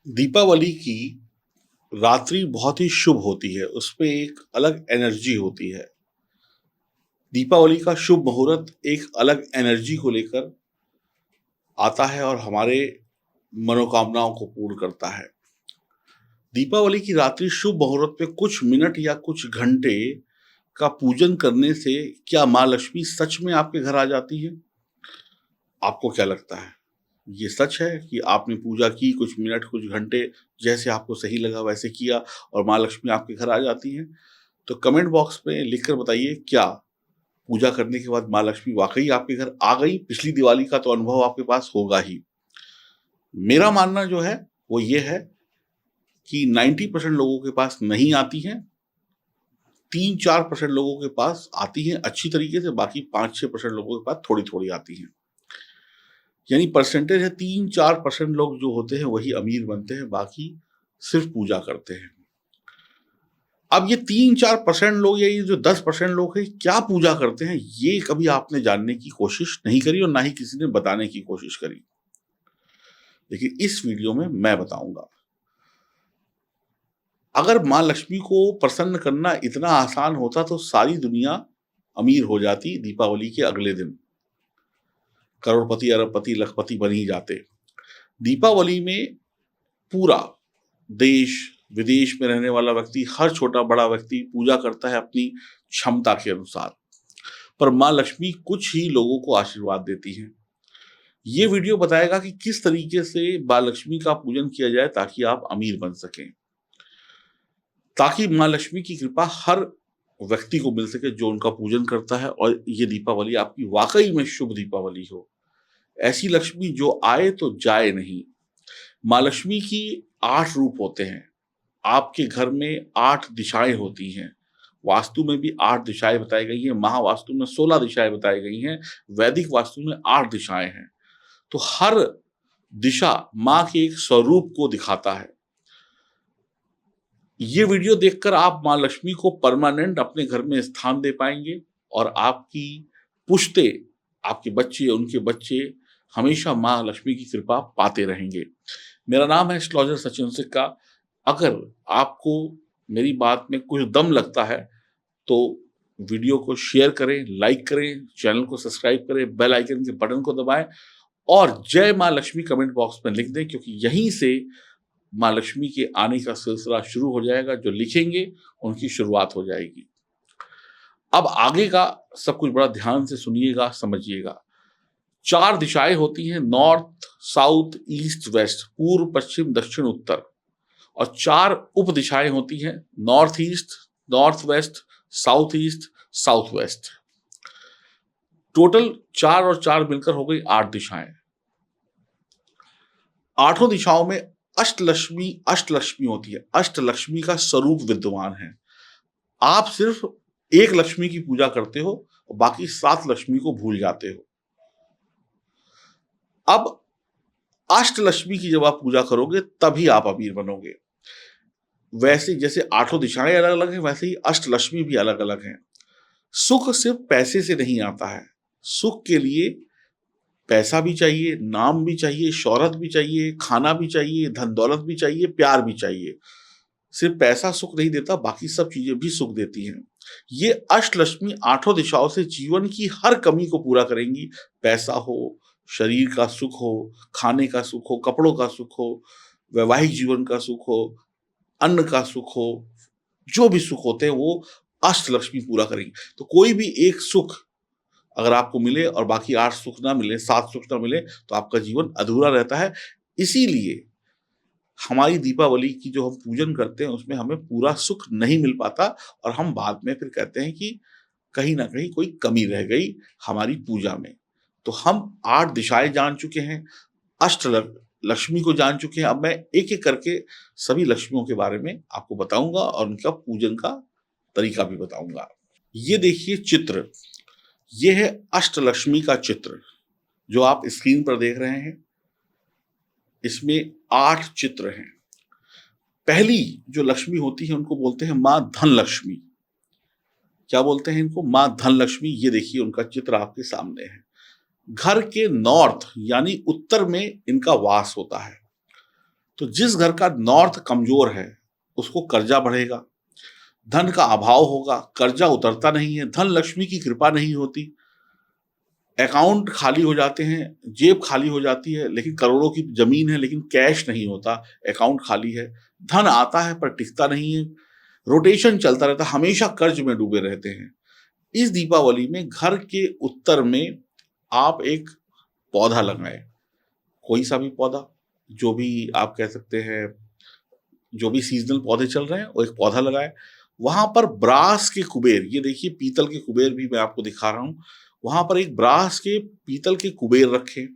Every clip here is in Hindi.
दीपावली की रात्रि बहुत ही शुभ होती है, उसपे एक अलग एनर्जी होती है। दीपावली का शुभ मुहूर्त एक अलग एनर्जी को लेकर आता है और हमारे मनोकामनाओं को पूर्ण करता है। दीपावली की रात्रि शुभ मुहूर्त में कुछ मिनट या कुछ घंटे का पूजन करने से क्या माँ लक्ष्मी सच में आपके घर आ जाती हैं? आपको क्या लगता है? ये सच है कि आपने पूजा की, कुछ मिनट, कुछ घंटे जैसे आपको सही लगा वैसे किया और माँ लक्ष्मी आपके घर आ जाती हैं? तो कमेंट बॉक्स में लिखकर बताइए, क्या पूजा करने के बाद माँ लक्ष्मी वाक़ई आपके घर आ गई? पिछली दिवाली का तो अनुभव आपके पास होगा ही। मेरा मानना जो है वो ये है कि 90% लोगों के पास नहीं आती हैं, 3-4% लोगों के पास आती हैं अच्छी तरीके से, बाकी 5-6% लोगों के पास थोड़ी-थोड़ी आती हैं। यानी परसेंटेज है 3-4% लोग जो होते हैं वही अमीर बनते हैं, बाकी सिर्फ पूजा करते हैं। अब ये 3-4% लोग या ये जो 10% लोग हैं क्या पूजा करते हैं, ये कभी आपने जानने की कोशिश नहीं करी और ना ही किसी ने बताने की कोशिश करी। लेकिन इस वीडियो में मैं बताऊंगा। अगर माँ लक्ष्मी को प्रसन्न करना इतना आसान होता तो सारी दुनिया अमीर हो जाती दीपावली के अगले दिन। करोड़पति, अरबपति, लखपति बन ही जाते। दीपावली में पूरा देश विदेश में रहने वाला व्यक्ति, हर छोटा बड़ा व्यक्ति पूजा करता है अपनी क्षमता के अनुसार, पर माँ लक्ष्मी कुछ ही लोगों को आशीर्वाद देती हैं। ये वीडियो बताएगा कि किस तरीके से माँ लक्ष्मी का पूजन किया जाए ताकि आप अमीर बन सकें, ताकि माँ लक्ष्मी की कृपा हर व्यक्ति को मिल सके जो उनका पूजन करता है और ये दीपावली आपकी वाकई में शुभ दीपावली हो। ऐसी लक्ष्मी जो आए तो जाए नहीं। माँ लक्ष्मी की 8 रूप होते हैं। आपके घर में 8 दिशाएं होती हैं। वास्तु में भी 8 दिशाएं बताई गई हैं, महावास्तु में 16 दिशाएं बताई गई हैं, वैदिक वास्तु में 8 दिशाएं हैं। तो हर दिशा माँ के एक स्वरूप को दिखाता है। ये वीडियो देखकर आप माँ लक्ष्मी को परमानेंट अपने घर में स्थान दे पाएंगे और आपकी पुश्ते, आपके बच्चे, उनके बच्चे हमेशा माँ लक्ष्मी की कृपा पाते रहेंगे। मेरा नाम है एस्ट्रोलॉजर सचिन सिक्का। अगर आपको मेरी बात में कुछ दम लगता है तो वीडियो को शेयर करें, लाइक करें, चैनल को सब्सक्राइब करें, बेल आइकन के बटन को दबाएं और जय माँ लक्ष्मी कमेंट बॉक्स में लिख दें, क्योंकि यहीं से माँ लक्ष्मी के आने का सिलसिला शुरू हो जाएगा। जो लिखेंगे उनकी शुरुआत हो जाएगी। अब आगे का सब कुछ बड़ा ध्यान से सुनिएगा, समझिएगा। 4 दिशाएं होती हैं, नॉर्थ, साउथ, ईस्ट, वेस्ट, पूर्व, पश्चिम, दक्षिण, उत्तर। और 4 उप दिशाएं होती हैं, north east, north west, south east, south west. Total 4 और 4 मिलकर हो गई 8 दिशाएं। 8 दिशाओं में अष्टलक्ष्मी होती है। अष्टलक्ष्मी का स्वरूप विद्यमान है। आप सिर्फ एक लक्ष्मी की पूजा करते हो और बाकी 7 लक्ष्मी को भूल जाते हो। अब अष्टलक्ष्मी की जब आप पूजा करोगे तभी आप अमीर बनोगे। वैसे जैसे 8 दिशाएं अलग अलग हैं, वैसे ही अष्टलक्ष्मी भी अलग अलग हैं। सुख सिर्फ पैसे से नहीं आता है। सुख के लिए पैसा भी चाहिए, नाम भी चाहिए, शोहरत भी चाहिए, खाना भी चाहिए, धन दौलत भी चाहिए, प्यार भी चाहिए। सिर्फ पैसा सुख नहीं देता, बाकी सब चीजें भी सुख देती हैं। ये अष्टलक्ष्मी 8 दिशाओं से जीवन की हर कमी को पूरा करेंगी। पैसा हो, शरीर का सुख हो, खाने का सुख हो, कपड़ों का सुख हो, वैवाहिक जीवन का सुख हो, अन्न का सुख हो, जो भी सुख होते हैं वो अष्टलक्ष्मी पूरा करेंगी। तो कोई भी एक सुख अगर आपको मिले और बाकी 8 सुख ना मिले, 7 सुख ना मिले, तो आपका जीवन अधूरा रहता है। इसीलिए हमारी दीपावली की जो हम पूजन करते हैं उसमें हमें पूरा सुख नहीं मिल पाता और हम बाद में फिर कहते हैं कि कहीं ना कहीं कोई कमी रह गई हमारी पूजा में। तो हम 8 दिशाएं जान चुके हैं, अष्ट लक्ष्मी को जान चुके हैं। अब मैं एक एक करके सभी लक्ष्मियों के बारे में आपको बताऊंगा और उनका पूजन का तरीका भी बताऊंगा। ये देखिए चित्र, ये है अष्टलक्ष्मी का चित्र जो आप स्क्रीन पर देख रहे हैं। इसमें 8 चित्र हैं। पहली जो लक्ष्मी होती है उनको बोलते हैं माँ धन लक्ष्मी। क्या बोलते हैं इनको? माँ धन लक्ष्मी। ये देखिए उनका चित्र आपके सामने है। घर के नॉर्थ यानी उत्तर में इनका वास होता है। तो जिस घर का नॉर्थ कमजोर है उसको कर्जा बढ़ेगा, धन का अभाव होगा, कर्जा उतरता नहीं है, धन लक्ष्मी की कृपा नहीं होती, अकाउंट खाली हो जाते हैं, जेब खाली हो जाती है, लेकिन करोड़ों की जमीन है लेकिन कैश नहीं होता, अकाउंट खाली है, धन आता है पर टिकता नहीं है, रोटेशन चलता रहता है, हमेशा कर्ज में डूबे रहते हैं। इस दीपावली में घर के उत्तर में आप एक पौधा लगाएं, कोई सा भी पौधा, जो भी आप कह सकते हैं, जो भी सीजनल पौधे चल रहे हैं वो एक पौधा लगाएं। वहां पर ब्रास के कुबेर, ये देखिए पीतल के कुबेर भी मैं आपको दिखा रहा हूं, वहां पर एक ब्रास के पीतल के कुबेर रखें।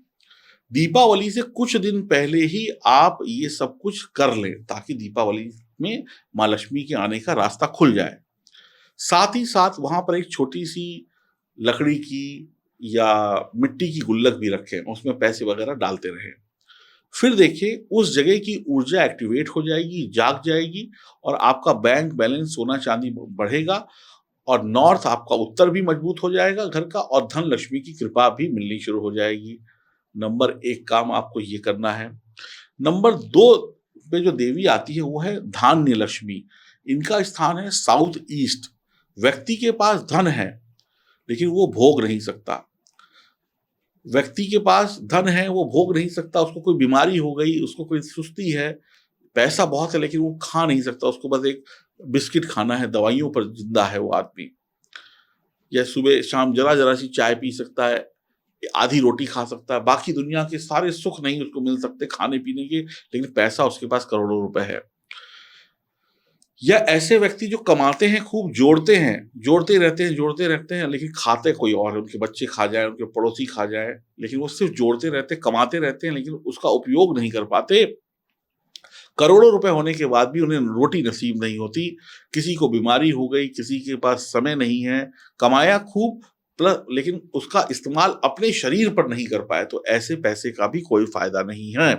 दीपावली से कुछ दिन पहले ही आप ये सब कुछ कर लें ताकि दीपावली में माँ लक्ष्मी के आने का रास्ता खुल जाए। साथ ही साथ वहां पर एक छोटी सी लकड़ी की या मिट्टी की गुल्लक भी रखें, उसमें पैसे वगैरह डालते रहें। फिर देखिए उस जगह की ऊर्जा एक्टिवेट हो जाएगी, जाग जाएगी, और आपका बैंक बैलेंस सोना चांदी बढ़ेगा, और नॉर्थ आपका उत्तर भी मजबूत हो जाएगा घर का, और धन लक्ष्मी की कृपा भी मिलनी शुरू हो जाएगी। नंबर 1 काम आपको ये करना है। नंबर 2 पे जो देवी आती है वो है धान्य लक्ष्मी। इनका स्थान है साउथ ईस्ट। व्यक्ति के पास धन है लेकिन वो भोग नहीं सकता। व्यक्ति के पास धन है, वो भोग नहीं सकता, उसको कोई बीमारी हो गई, उसको कोई सुस्ती है, पैसा बहुत है लेकिन वो खा नहीं सकता, उसको बस एक बिस्किट खाना है, दवाइयों पर जिंदा है वो आदमी। या सुबह शाम जरा जरा सी चाय पी सकता है, आधी रोटी खा सकता है, बाकी दुनिया के सारे सुख नहीं उसको मिल सकते खाने पीने के, लेकिन पैसा उसके पास करोड़ों रुपए है। या ऐसे व्यक्ति जो कमाते हैं, खूब जोड़ते हैं, जोड़ते रहते हैं, लेकिन खाते कोई और है, उनके बच्चे खा जाए, उनके पड़ोसी खा जाए, लेकिन वो सिर्फ जोड़ते रहते, कमाते रहते हैं, लेकिन उसका उपयोग नहीं कर पाते। करोड़ों रुपए होने के बाद भी उन्हें रोटी नसीब नहीं होती, किसी को बीमारी हो गई, किसी के पास समय नहीं है, कमाया खूब प्लस लेकिन उसका इस्तेमाल अपने शरीर पर नहीं कर पाए, तो ऐसे पैसे का भी कोई फायदा नहीं है।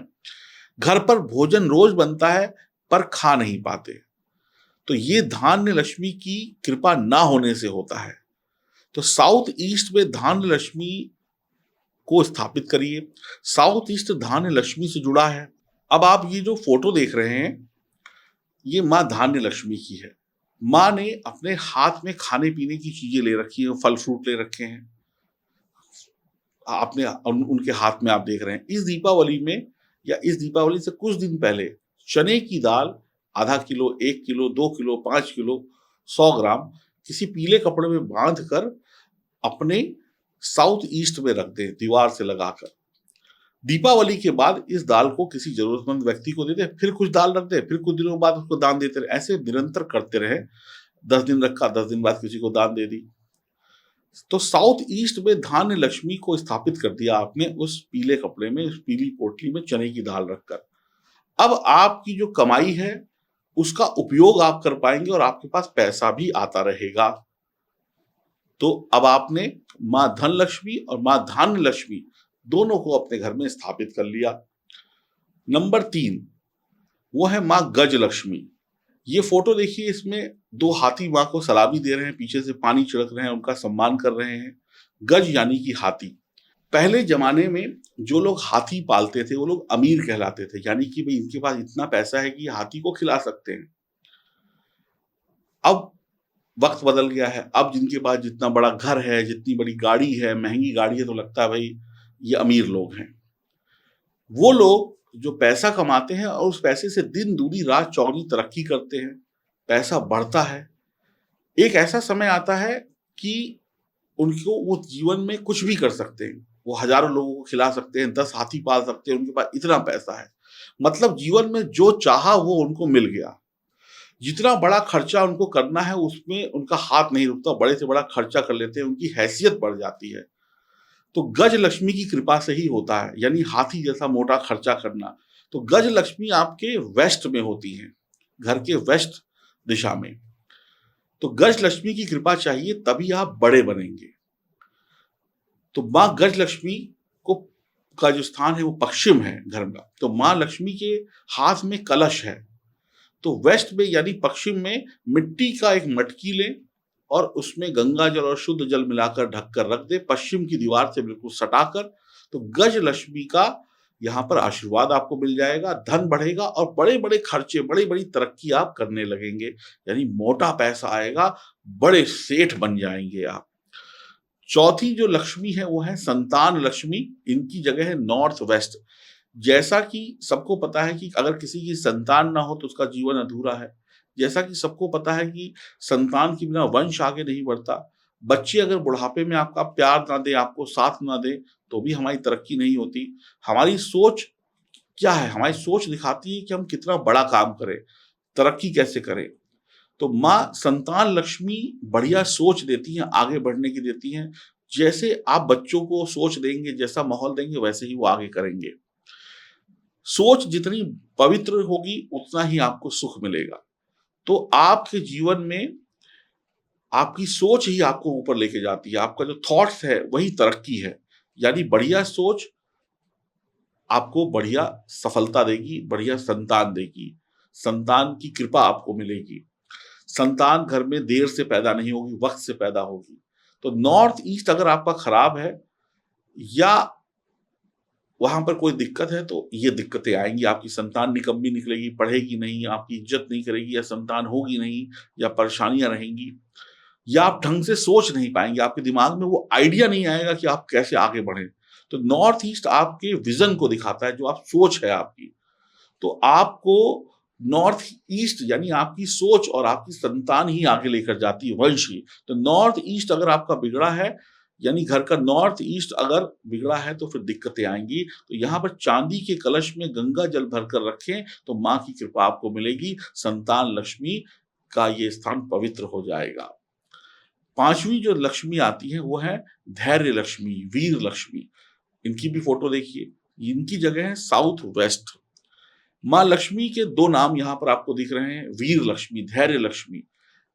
घर पर भोजन रोज बनता है पर खा नहीं पाते, तो ये धान्य लक्ष्मी की कृपा ना होने से होता है। तो साउथ ईस्ट में धान्य लक्ष्मी को स्थापित करिए। साउथ ईस्ट धान्य लक्ष्मी से जुड़ा है। अब आप ये जो फोटो देख रहे हैं, ये माँ धान्य लक्ष्मी की है। माँ ने अपने हाथ में खाने पीने की चीजें ले रखी हैं, फल फ्रूट ले रखे हैं, आपने उनके हाथ में आप देख रहे हैं। इस दीपावली में या इस दीपावली से कुछ दिन पहले चने की दाल आधा किलो, 1 किलो, 2 किलो, 5 किलो, 100 ग्राम किसी पीले कपड़े में बांध कर अपने साउथ ईस्ट में रख दें, दीवार से लगाकर। दीपावली के बाद इस दाल को किसी जरूरतमंद व्यक्ति को दे दें, फिर कुछ दाल रख दें, फिर कुछ दिनों बाद उसको दान देते रहे, ऐसे निरंतर करते रहे। 10 दिन रखा, 10 दिन बाद किसी को दान दे दी। तो साउथ ईस्ट में धान्य लक्ष्मी को स्थापित कर दिया आपने उस पीले कपड़े में, उस पीली पोटली में चने की दाल रखकर। अब आपकी जो कमाई है उसका उपयोग आप कर पाएंगे और आपके पास पैसा भी आता रहेगा। तो अब आपने माँ धन लक्ष्मी और माँ धान्य लक्ष्मी दोनों को अपने घर में स्थापित कर लिया। नंबर 3 वो है माँ गज लक्ष्मी। ये फोटो देखिए, इसमें 2 हाथी माँ को सलामी दे रहे हैं, पीछे से पानी छिड़क रहे हैं, उनका सम्मान कर रहे हैं। गज यानी कि हाथी। पहले जमाने में जो लोग हाथी पालते थे वो लोग अमीर कहलाते थे, यानी कि भाई इनके पास इतना पैसा है कि ये हाथी को खिला सकते हैं। अब वक्त बदल गया है, अब जिनके पास जितना बड़ा घर है, जितनी बड़ी गाड़ी है, महंगी गाड़ी है, तो लगता है भाई ये अमीर लोग हैं। वो लोग जो पैसा कमाते हैं और उस पैसे से दिन दूनी रात चौगनी तरक्की करते हैं, पैसा बढ़ता है। एक ऐसा समय आता है कि उनको वो जीवन में कुछ भी कर सकते हैं, वो हजारों लोगों को खिला सकते हैं, 10 हाथी पाल सकते हैं, उनके पास इतना पैसा है। मतलब जीवन में जो चाहा वो उनको मिल गया। जितना बड़ा खर्चा उनको करना है उसमें उनका हाथ नहीं रुकता, बड़े से बड़ा खर्चा कर लेते हैं, उनकी हैसियत बढ़ जाती है। तो गज लक्ष्मी की कृपा से ही होता है, यानी हाथी जैसा मोटा खर्चा करना। तो गज लक्ष्मी आपके वेस्ट में होती है, घर के वेस्ट दिशा में। तो गज लक्ष्मी की कृपा चाहिए तभी आप बड़े बनेंगे। तो माँ गज लक्ष्मी को का जो स्थान है वो पश्चिम है घर का। तो माँ लक्ष्मी के हाथ में कलश है, तो वेस्ट में यानी पश्चिम में मिट्टी का एक मटकी लें और उसमें गंगा जल और शुद्ध जल मिलाकर ढककर रख दे, पश्चिम की दीवार से बिल्कुल सटाकर। तो गज लक्ष्मी का यहाँ पर आशीर्वाद आपको मिल जाएगा, धन बढ़ेगा और बड़े-बड़े खर्चे, बड़ी-बड़ी तरक्की आप करने लगेंगे। यानी मोटा पैसा आएगा, बड़े सेठ बन जाएँगे आप। चौथी जो लक्ष्मी है वो है संतान लक्ष्मी, इनकी जगह है नॉर्थ वेस्ट। जैसा कि सबको पता है कि अगर किसी की संतान ना हो तो उसका जीवन अधूरा है। जैसा कि सबको पता है कि संतान के बिना वंश आगे नहीं बढ़ता। बच्चे अगर बुढ़ापे में आपका प्यार ना दें, आपको साथ ना दें, तो भी हमारी तरक्की नहीं होती। हमारी सोच क्या है? हमारी सोच दिखाती है कि हम कितना बड़ा काम करें, तरक्की कैसे करें। तो माँ संतान लक्ष्मी बढ़िया सोच देती हैं, आगे बढ़ने की देती हैं। जैसे आप बच्चों को सोच देंगे, जैसा माहौल देंगे, वैसे ही वो आगे करेंगे। सोच जितनी पवित्र होगी, उतना ही आपको सुख मिलेगा। तो आपके जीवन में आपकी सोच ही आपको ऊपर लेके जाती है। आपका जो थॉट्स है, वही तरक्की है। यानी बढ़िया सोच आपको बढ़िया सफलता देगी, बढ़िया संतान देगी। संतान की कृपा आपको मिलेगी। संतान घर में देर से पैदा नहीं होगी, वक़्त से पैदा होगी। तो नॉर्थ ईस्ट अगर आपका खराब है या वहाँ पर कोई दिक्कत है, तो ये दिक्कतें आएँगी। आपकी संतान निकम्मी निकलेगी, पढ़ेगी नहीं, आपकी इज़्ज़त नहीं करेगी या संतान होगी नहीं या परेशानियाँ रहेंगी या आप ढंग से सोच नहीं पाएँगे। आपके दिमाग में वो आइडिया नहीं आएगा कि आप कैसे आगे बढ़ें। तो नॉर्थ ईस्ट आपके विज़न को दिखाता है, जो आप सोच है आपकी। तो आपको नॉर्थ ईस्ट यानी आपकी सोच और आपकी संतान ही आगे लेकर जाती है, वंश ही। तो नॉर्थ ईस्ट अगर आपका बिगड़ा है, यानी घर का नॉर्थ ईस्ट अगर बिगड़ा है, तो फिर दिक्कतें आएँगी। तो यहाँ पर चांदी के कलश में गंगा जल भरकर रखें, तो माँ की कृपा आपको मिलेगी। संतान लक्ष्मी का ये स्थान पवित्र हो जाएगा। 5वीं जो लक्ष्मी आती है, वो है धैर्य लक्ष्मी, वीर लक्ष्मी। इनकी भी फ़ोटो देखिए। इनकी जगह है साउथ वेस्ट। माँ लक्ष्मी के 2 नाम यहाँ पर आपको दिख रहे हैं, वीर लक्ष्मी, धैर्य लक्ष्मी।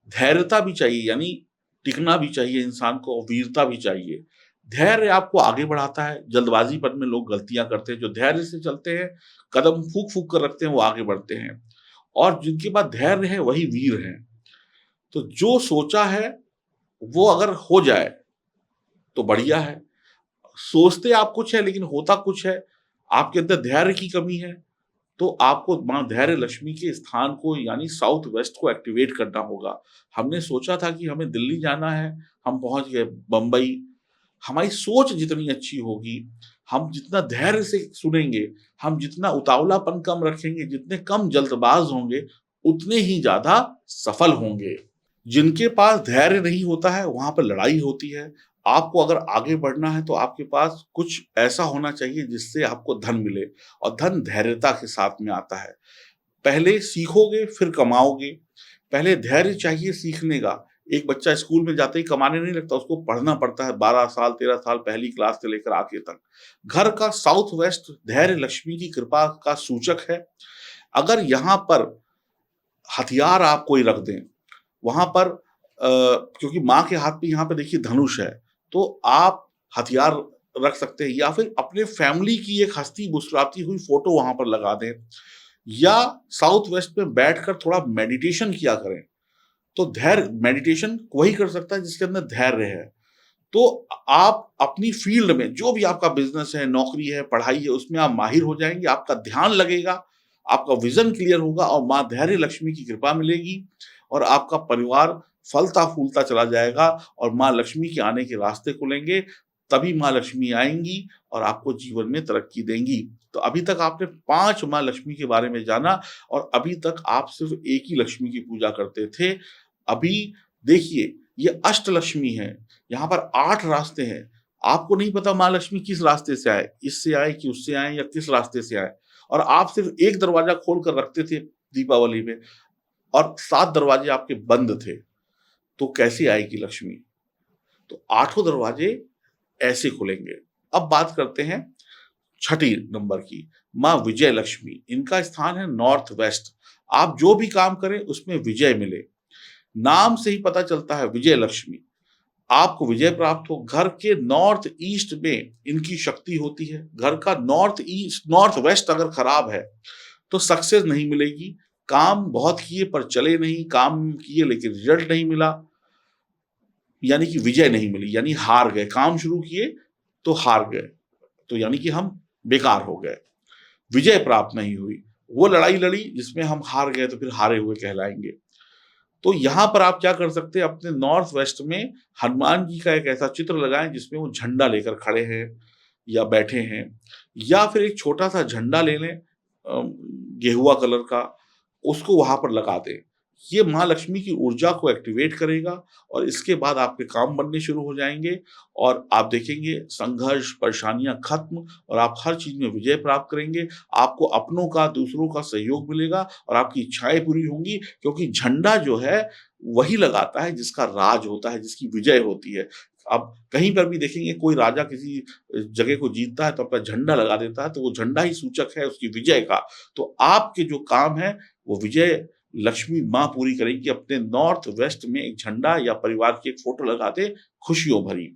धैर्यता भी चाहिए, यानी टिकना भी चाहिए इंसान को, वीरता भी चाहिए। धैर्य आपको आगे बढ़ाता है, जल्दबाज़ीपन में लोग गलतियाँ करते हैं, जो धैर्य से चलते हैं, कदम फूँक-फूँक कर रखते हैं, वो आगे बढ़ते हैं और जिनके पास धैर्य है, वही वीर हैं। तो जो सोचा है, वो अगर हो जाए, तो बढ़िया है। सोचते आप कुछ है, लेकिन होता कुछ है, आपके अंदर धैर्य की कमी है, तो आपको माँ धैर्य लक्ष्मी के स्थान को यानी साउथ वेस्ट को एक्टिवेट करना होगा। हमने सोचा था कि हमें दिल्ली जाना है, हम पहुँच गए बम्बई। हमारी सोच जितनी अच्छी होगी, हम जितना धैर्य से सुनेंगे, हम जितना उतावलापन कम रखेंगे, जितने कम जल्दबाज़ होंगे, उतने ही ज़्यादा सफल होंगे। जिनके पास धैर्य नहीं होता है, वहाँ पर लड़ाई होती है। आपको अगर आगे बढ़ना है, तो आपके पास कुछ ऐसा होना चाहिए जिससे आपको धन मिले और धन धैर्यता के साथ में आता है। पहले सीखोगे, फिर कमाओगे। पहले धैर्य चाहिए सीखने का। एक बच्चा स्कूल में जाते ही कमाने नहीं लगता, उसको पढ़ना पड़ता है 12 साल, 13 साल पहली क्लास से लेकर आगे तक। घर का साउथ वेस्ट धैर्य लक्ष्मी की कृपा का सूचक है। अगर यहाँ पर हथियार आप कोई रख दें, वहाँ पर क्योंकि माँ के हाथ में यहाँ पे देखिए धनुष है, तो आप हथियार रख सकते हैं या फिर अपने फैमिली की एक हँसती मुस्कुराती हुई फ़ोटो वहाँ पर लगा दें या साउथ वेस्ट में बैठकर थोड़ा मेडिटेशन किया करें। तो धैर्य मेडिटेशन वही कर सकता है जिसके अंदर धैर्य है। तो आप अपनी फ़ील्ड में जो भी आपका बिज़नेस है, नौकरी है, पढ़ाई है, उसमें आप माहिर हो जाएँगे, आपका ध्यान लगेगा, आपका विज़न क्लियर होगा और माँ धैर्य लक्ष्मी की कृपा मिलेगी और आपका परिवार फलता-फूलता चला जाएगा और माँ लक्ष्मी के आने के रास्ते खुलेंगे, तभी माँ लक्ष्मी आएँगी और आपको जीवन में तरक्की देंगी। तो अभी तक आपने 5 माँ लक्ष्मी के बारे में जाना और अभी तक आप सिर्फ़ एक ही लक्ष्मी की पूजा करते थे। अभी देखिए, ये अष्टलक्ष्मी है, यहाँ पर 8 रास्ते हैं। आपको नहीं पता माँ लक्ष्मी किस रास्ते से आए, इससे आए कि उससे आए या किस रास्ते से आए और आप सिर्फ़ एक दरवाज़ा खोल कर रखते थे दीपावली में और 7 दरवाजे आपके बंद थे, तो कैसे आएगी लक्ष्मी? तो 8 दरवाजे ऐसे खुलेंगे। अब बात करते हैं छठी नंबर की, माँ विजय लक्ष्मी। इनका स्थान है नॉर्थ वेस्ट। आप जो भी काम करें उसमें विजय मिले। नाम से ही पता चलता है विजय लक्ष्मी। आपको विजय प्राप्त हो। घर के नॉर्थ ईस्ट में इनकी शक्ति होती है। घर का नॉर्थ वेस्ट अगर खराब है, तो सक्सेस नहीं मिलेगी। काम बहुत किए पर चले नहीं, काम किए लेकिन रिजल्ट नहीं मिला, यानी कि विजय नहीं मिली, यानी हार गए। काम शुरू किए तो हार गए, तो यानी कि हम बेकार हो गए। विजय प्राप्त नहीं हुई, वो लड़ाई लड़ी जिसमें हम हार गए तो फिर हारे हुए कहलाएंगे। तो यहाँ पर आप क्या कर सकते हैं, अपने नॉर्थ वेस्ट में हनुमान जी का एक ऐसा चित्र लगाएं जिसमें वो झंडा लेकर खड़े हैं या बैठे हैं, या फिर एक छोटा सा झंडा ले लें गेहुआ कलर का, उसको वहां पर लगा दें। ये माँ लक्ष्मी की ऊर्जा को एक्टिवेट करेगा और इसके बाद आपके काम बनने शुरू हो जाएंगे और आप देखेंगे संघर्ष, परेशानियां खत्म और आप हर चीज में विजय प्राप्त करेंगे। आपको अपनों का, दूसरों का सहयोग मिलेगा और आपकी इच्छाएं पूरी होंगी, क्योंकि झंडा जो है वही लगाता है जिसका राज होता है, जिसकी विजय होती है। आप कहीं पर भी देखेंगे कोई राजा किसी जगह को जीतता है तो अपना झंडा लगा देता है, तो वो झंडा ही सूचक है उसकी विजय का। तो आपके जो काम है वो विजय लक्ष्मी माँ पूरी करेगी। अपने नॉर्थ वेस्ट में एक झंडा या परिवार की एक फोटो लगा दे, खुशियों भरी।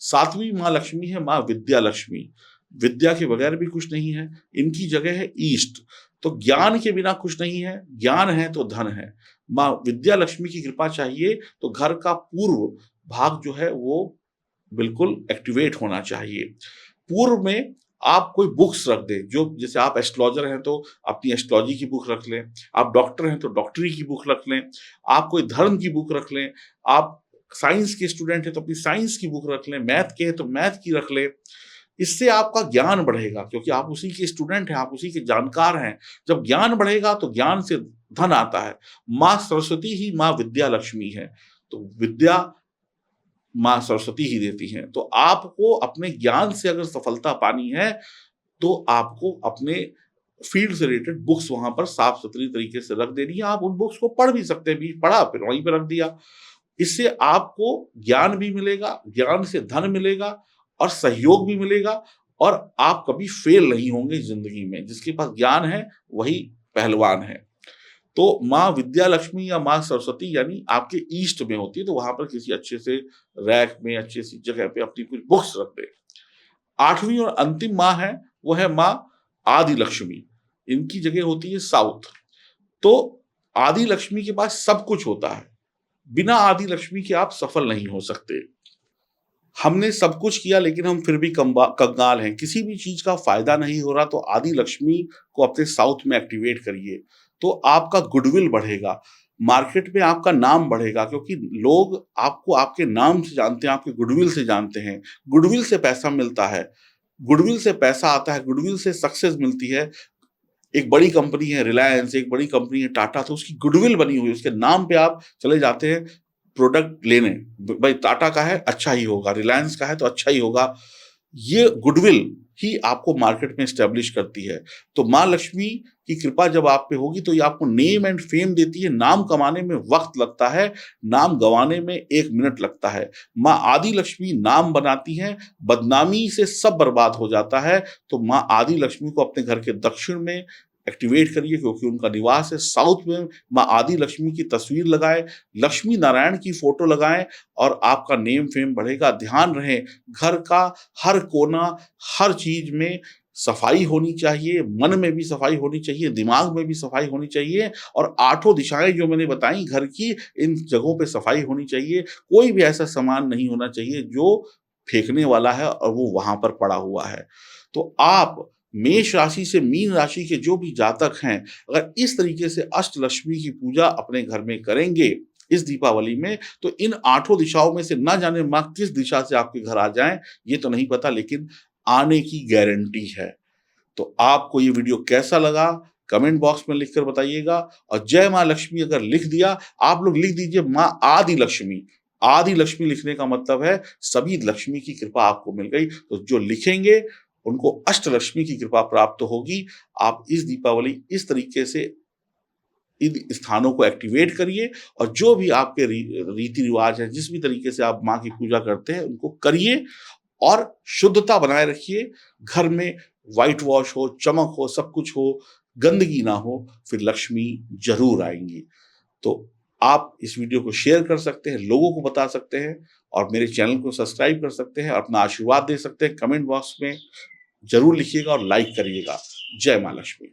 सातवीं माँ लक्ष्मी है माँ विद्या लक्ष्मी। विद्या के बगैर भी कुछ नहीं है, इनकी जगह है ईस्ट। तो ज्ञान के बिना कुछ नहीं है, ज्ञान है तो धन है। माँ विद्या लक्ष्मी की कृपा चाहिए तो घर का पूर्व भाग जो है वो बिल्कुल एक्टिवेट होना चाहिए। पूर्व में आप कोई बुक्स रख दें, जो जैसे आप एस्ट्रोलॉजर हैं तो अपनी एस्ट्रोलॉजी की बुक रख लें, आप डॉक्टर हैं तो डॉक्टरी की बुक रख लें, आप कोई धर्म की बुक रख लें, आप साइंस के स्टूडेंट हैं तो अपनी साइंस की बुक रख लें, मैथ के हैं तो मैथ की रख लें। इससे आपका ज्ञान बढ़ेगा, क्योंकि आप उसी के स्टूडेंट हैं, आप उसी के जानकार हैं। जब ज्ञान बढ़ेगा तो ज्ञान से धन आता है। माँ सरस्वती ही माँ विद्या लक्ष्मी है, तो विद्या माँ सरस्वती ही देती हैं। तो आपको अपने ज्ञान से अगर सफलता पानी है तो आपको अपने फील्ड से रिलेटेड बुक्स वहां पर साफ सुथरी तरीके से रख देनी है। आप उन बुक्स को पढ़ भी सकते हैं, पढ़ा फिर वहीं पर रख दिया। इससे आपको ज्ञान भी मिलेगा, ज्ञान से धन मिलेगा और सहयोग भी मिलेगा, और आप कभी फेल नहीं होंगे जिंदगी में। जिसके पास ज्ञान है वही पहलवान है। तो माँ विद्या लक्ष्मी या माँ सरस्वती यानी आपके ईस्ट में होती है, तो वहां पर किसी अच्छे से रैक में, अच्छी सी जगह पे अपनी कुछ बुक्स रख दे। आठवीं और अंतिम माँ है वो है माँ आदि लक्ष्मी। इनकी जगह होती है साउथ। तो आदि लक्ष्मी के पास सब कुछ होता है, बिना आदि लक्ष्मी के आप सफल नहीं हो सकते। हमने सब कुछ किया लेकिन हम फिर भी कंगाल हैं, किसी भी चीज का फायदा नहीं हो रहा, तो आदि लक्ष्मी को अपने साउथ में एक्टिवेट करिए, तो आपका गुडविल बढ़ेगा, मार्केट में आपका नाम बढ़ेगा, क्योंकि लोग आपको आपके नाम से जानते हैं, आपके गुडविल से जानते हैं। गुडविल से पैसा मिलता है, गुडविल से पैसा आता है, गुडविल से सक्सेस मिलती है। एक बड़ी कंपनी है रिलायंस, एक बड़ी कंपनी है टाटा, तो उसकी गुडविल बनी हुई है, उसके नाम पे आप चले जाते हैं प्रोडक्ट लेने। भाई टाटा का है अच्छा ही होगा, रिलायंस का है तो अच्छा ही होगा। ये गुडविल ही आपको मार्केट में स्टैब्लिश करती है। तो माँ लक्ष्मी की कृपा जब आप पे होगी तो ये आपको नेम एंड फेम देती है। नाम कमाने में वक्त लगता है, नाम गंवाने में 1 मिनट लगता है। माँ आदि लक्ष्मी नाम बनाती हैं, बदनामी से सब बर्बाद हो जाता है। तो माँ आदि लक्ष्मी को अपने घर के दक्षिण में एक्टिवेट करिए, क्योंकि उनका निवास है साउथ में। माँ आदि लक्ष्मी की तस्वीर लगाएं, लक्ष्मी नारायण की फोटो लगाएं और आपका नेम फेम बढ़ेगा। ध्यान रहे घर का हर कोना, हर चीज में सफाई होनी चाहिए, मन में भी सफाई होनी चाहिए, दिमाग में भी सफाई होनी चाहिए, और 8 दिशाएं जो मैंने बताई घर की, इन जगहों पे सफाई होनी चाहिए। कोई भी ऐसा सामान नहीं होना चाहिए जो फेंकने वाला है और वो वहां पर पड़ा हुआ है। तो आप मेष राशि से मीन राशि के जो भी जातक हैं, अगर इस तरीके से अष्टलक्ष्मी की पूजा अपने घर में करेंगे इस दीपावली में, तो इन 8 दिशाओं में से ना जाने माँ किस दिशा से आपके घर आ जाएं, ये तो नहीं पता, लेकिन आने की गारंटी है। तो आपको ये वीडियो कैसा लगा कमेंट बॉक्स में लिखकर बताइएगा, और जय माँ लक्ष्मी अगर लिख दिया, आप लोग लिख दीजिए माँ आदि लक्ष्मी। आदि लक्ष्मी लिखने का मतलब है सभी लक्ष्मी की कृपा आपको मिल गई। तो जो लिखेंगे उनको अष्टलक्ष्मी की कृपा प्राप्त होगी। आप इस दीपावली इस तरीके से इन स्थानों को एक्टिवेट करिए, और जो भी आपके रीति रिवाज है, जिस भी तरीके से आप माँ की पूजा करते हैं उनको करिए, और शुद्धता बनाए रखिए। घर में व्हाइट वॉश हो, चमक हो, सब कुछ हो, गंदगी ना हो, फिर लक्ष्मी जरूर आएंगी। तो आप इस वीडियो को शेयर कर सकते हैं, लोगों को बता सकते हैं, और मेरे चैनल को सब्सक्राइब कर सकते हैं, अपना आशीर्वाद दे सकते हैं। कमेंट बॉक्स में जरूर लिखिएगा और लाइक करिएगा। जय माँ लक्ष्मी।